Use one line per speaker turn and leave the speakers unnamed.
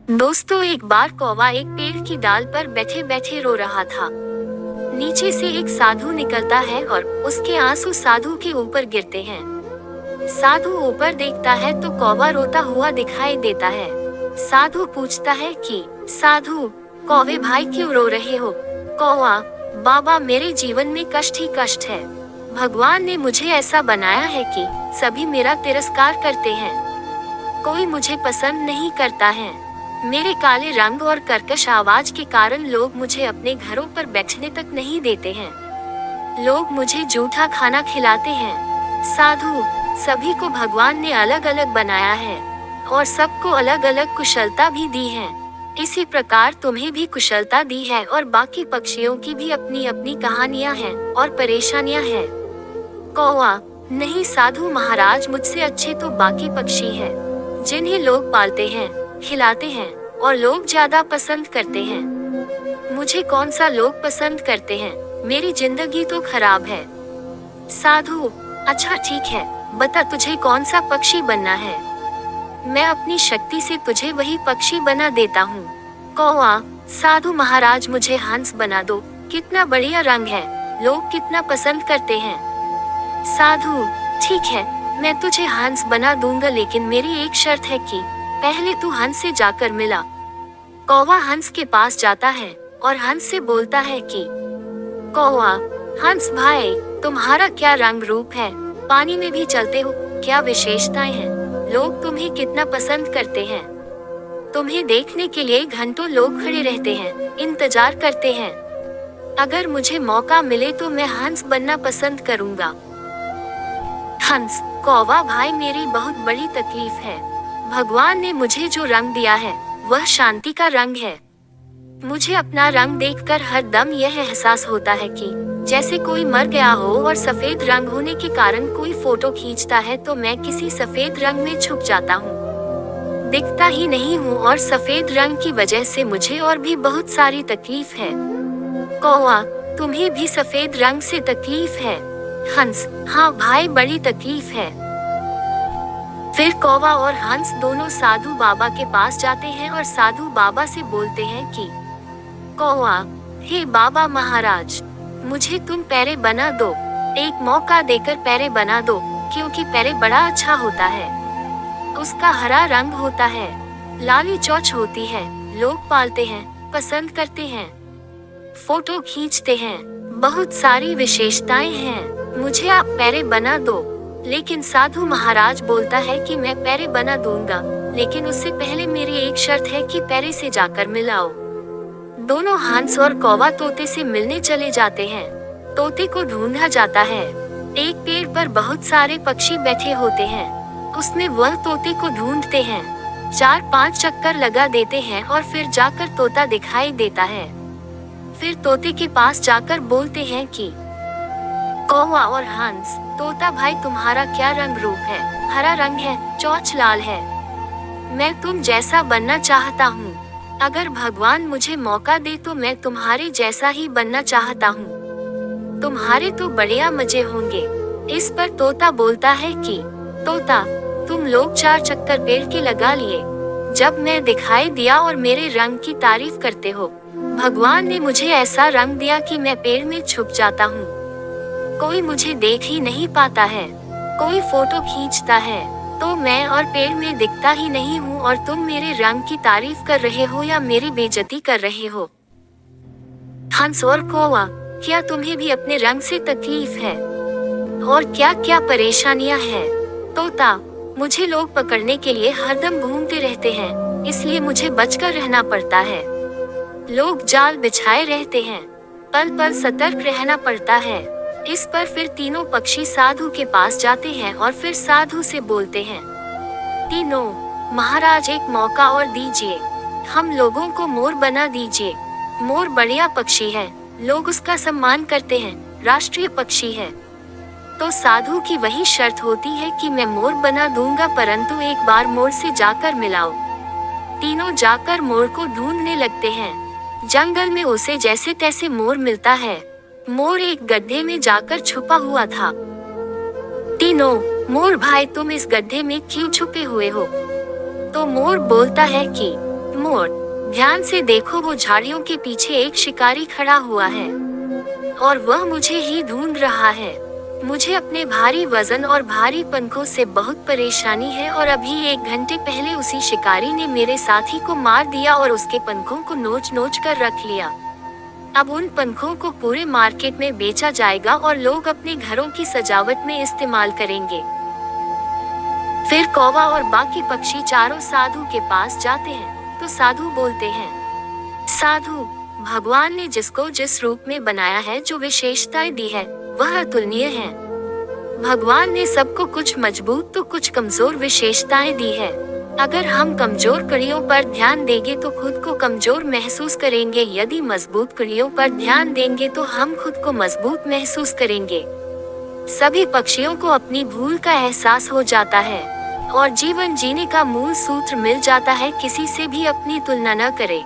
दोस्तों, एक बार कौवा एक पेड़ की डाल पर बैठे बैठे रो रहा था। नीचे से एक साधु निकलता है और उसके आंसू साधु के ऊपर गिरते हैं। साधु ऊपर देखता है तो कौवा रोता हुआ दिखाई देता है। साधु पूछता है कि साधु, कौवे भाई क्यों रो रहे हो? कौवा, बाबा, मेरे जीवन में कष्ट ही कष्ट है। भगवान ने मुझे ऐसा बनाया है कि सभी मेरा तिरस्कार करते हैं। कोई मुझे पसंद नहीं करता है। मेरे काले रंग और कर्कश आवाज के कारण लोग मुझे अपने घरों पर बैठने तक नहीं देते हैं। लोग मुझे जूठा खाना खिलाते हैं। साधु, सभी को भगवान ने अलग अलग बनाया है और सबको अलग अलग कुशलता भी दी है। इसी प्रकार तुम्हें भी कुशलता दी है और बाकी पक्षियों की भी अपनी अपनी कहानियां हैं और परेशानियां हैं। कौवा, नहीं साधु महाराज, मुझसे अच्छे तो बाकी पक्षी हैं, जिन्हें लोग पालते हैं, खिलाते हैं और लोग ज्यादा पसंद करते हैं। मुझे कौन सा लोग पसंद करते हैं? मेरी जिंदगी तो खराब है। साधु, अच्छा ठीक है, बता तुझे कौन सा पक्षी बनना है? मैं अपनी शक्ति से तुझे वही पक्षी बना देता हूँ। कौवा, साधु महाराज, मुझे हंस बना दो। कितना बढ़िया रंग है, लोग कितना पसंद करते हैं। साधु, ठीक है, मैं तुझे हंस बना दूंगा, लेकिन मेरी एक शर्त है कि पहले तू हंस से जाकर मिला। कौवा हंस के पास जाता है और हंस से बोलता है कि कौवा, हंस भाई, तुम्हारा क्या रंग रूप है? पानी में भी चलते हो, क्या विशेषताएं हैं? लोग तुम्हें कितना पसंद करते हैं। तुम्हें देखने के लिए घंटों लोग खड़े रहते हैं, इंतजार करते हैं। अगर मुझे मौका मिले तो मैं हंस बनना पसंद करूंगा। हंस, कौवा भाई, मेरी बहुत बड़ी तकलीफ है। भगवान ने मुझे जो रंग दिया है वह शांति का रंग है। मुझे अपना रंग देखकर हर दम यह एहसास होता है कि जैसे कोई मर गया हो और सफेद रंग होने के कारण कोई फोटो खींचता है तो मैं किसी सफेद रंग में छुप जाता हूँ। दिखता ही नहीं हूँ और सफेद रंग की वजह से मुझे और भी बहुत सारी तकलीफ है। कौवा, तुम्हें भी सफेद रंग से तकलीफ है? हंस, हाँ भाई, बड़ी तकलीफ है। फिर कौवा और हंस दोनों साधु बाबा के पास जाते हैं और साधु बाबा से बोलते हैं कि कौवा, हे बाबा महाराज, मुझे तुम पैरे बना दो। एक मौका देकर पैरे बना दो, क्योंकि पैरे बड़ा अच्छा होता है। उसका हरा रंग होता है, लाली चोंच होती है, लोग पालते हैं, पसंद करते हैं, फोटो खींचते हैं, बहुत सारी विशेषताएं हैं। मुझे आप पैरे बना दो। लेकिन साधु महाराज बोलता है कि मैं पैरे बना दूंगा, लेकिन उससे पहले मेरी एक शर्त है कि पैरे से जाकर मिलाओ। दोनों हंस और कौवा तोते से मिलने चले जाते हैं। तोते को ढूंढा जाता है। एक पेड़ पर बहुत सारे पक्षी बैठे होते हैं, उसमें वह तोते को ढूंढते हैं। 4-5 चक्कर लगा देते हैं और फिर जाकर तोता दिखाई देता है। फिर तोते के पास जाकर बोलते हैं कि कौवा और हंस, तोता भाई, तुम्हारा क्या रंग रूप है? हरा रंग है, चोंच लाल है। मैं तुम जैसा बनना चाहता हूँ। अगर भगवान मुझे मौका दे तो मैं तुम्हारे जैसा ही बनना चाहता हूँ। तुम्हारे तो बढ़िया मजे होंगे। इस पर तोता बोलता है कि तोता, तुम लोग 4 चक्कर पेड़ के लगा लिए, जब मैं दिखाई दिया और मेरे रंग की तारीफ करते हो। भगवान ने मुझे ऐसा रंग दिया कि मैं पेड़ में छुप जाता हूँ। कोई मुझे देख ही नहीं पाता है। कोई फोटो खींचता है तो मैं और पेड़ में दिखता ही नहीं हूँ और तुम मेरे रंग की तारीफ कर रहे हो या मेरी बेइज्जती कर रहे हो। हंस और कौवा, क्या तुम्हें भी अपने रंग से तकलीफ है? और क्या क्या परेशानियां हैं? तोता, मुझे लोग पकड़ने के लिए हरदम घूमते रहते हैं, इसलिए मुझे बचकर रहना पड़ता है। लोग जाल बिछाए रहते हैं, पल पल सतर्क रहना पड़ता है। इस पर फिर तीनों पक्षी साधु के पास जाते हैं और फिर साधु से बोलते हैं, तीनों महाराज, एक मौका और दीजिए, हम लोगों को मोर बना दीजिए। मोर बढ़िया पक्षी है, लोग उसका सम्मान करते हैं, राष्ट्रीय पक्षी है। तो साधु की वही शर्त होती है कि मैं मोर बना दूंगा, परंतु एक बार मोर से जाकर मिलाओ। तीनों जाकर मोर को ढूंढने लगते हैं। जंगल में उसे जैसे तैसे मोर मिलता है। मोर एक गड्ढे में जाकर छुपा हुआ था। तीनों, मोर भाई, तुम इस गड्ढे में क्यों छुपे हुए हो? तो मोर बोलता है कि मोर, ध्यान से देखो, वो झाड़ियों के पीछे एक शिकारी खड़ा हुआ है और वह मुझे ही ढूंढ रहा है। मुझे अपने भारी वजन और भारी पंखों से बहुत परेशानी है और अभी 1 घंटे पहले उसी शिकारी ने मेरे साथी को मार दिया और उसके पंखों को नोच नोच कर रख लिया। अब उन पंखों को पूरे मार्केट में बेचा जाएगा और लोग अपने घरों की सजावट में इस्तेमाल करेंगे। फिर कौवा और बाकी पक्षी चारों साधु के पास जाते हैं तो साधु बोलते हैं, साधु, भगवान ने जिसको जिस रूप में बनाया है, जो विशेषताएं दी है, वह अतुलनीय है। भगवान ने सबको कुछ मजबूत तो कुछ कमजोर विशेषताएं दी है। अगर हम कमजोर कड़ियों पर ध्यान देंगे तो खुद को कमजोर महसूस करेंगे, यदि मजबूत कड़ियों पर ध्यान देंगे तो हम खुद को मजबूत महसूस करेंगे। सभी पक्षियों को अपनी भूल का एहसास हो जाता है और जीवन जीने का मूल सूत्र मिल जाता है, किसी से भी अपनी तुलना न करें।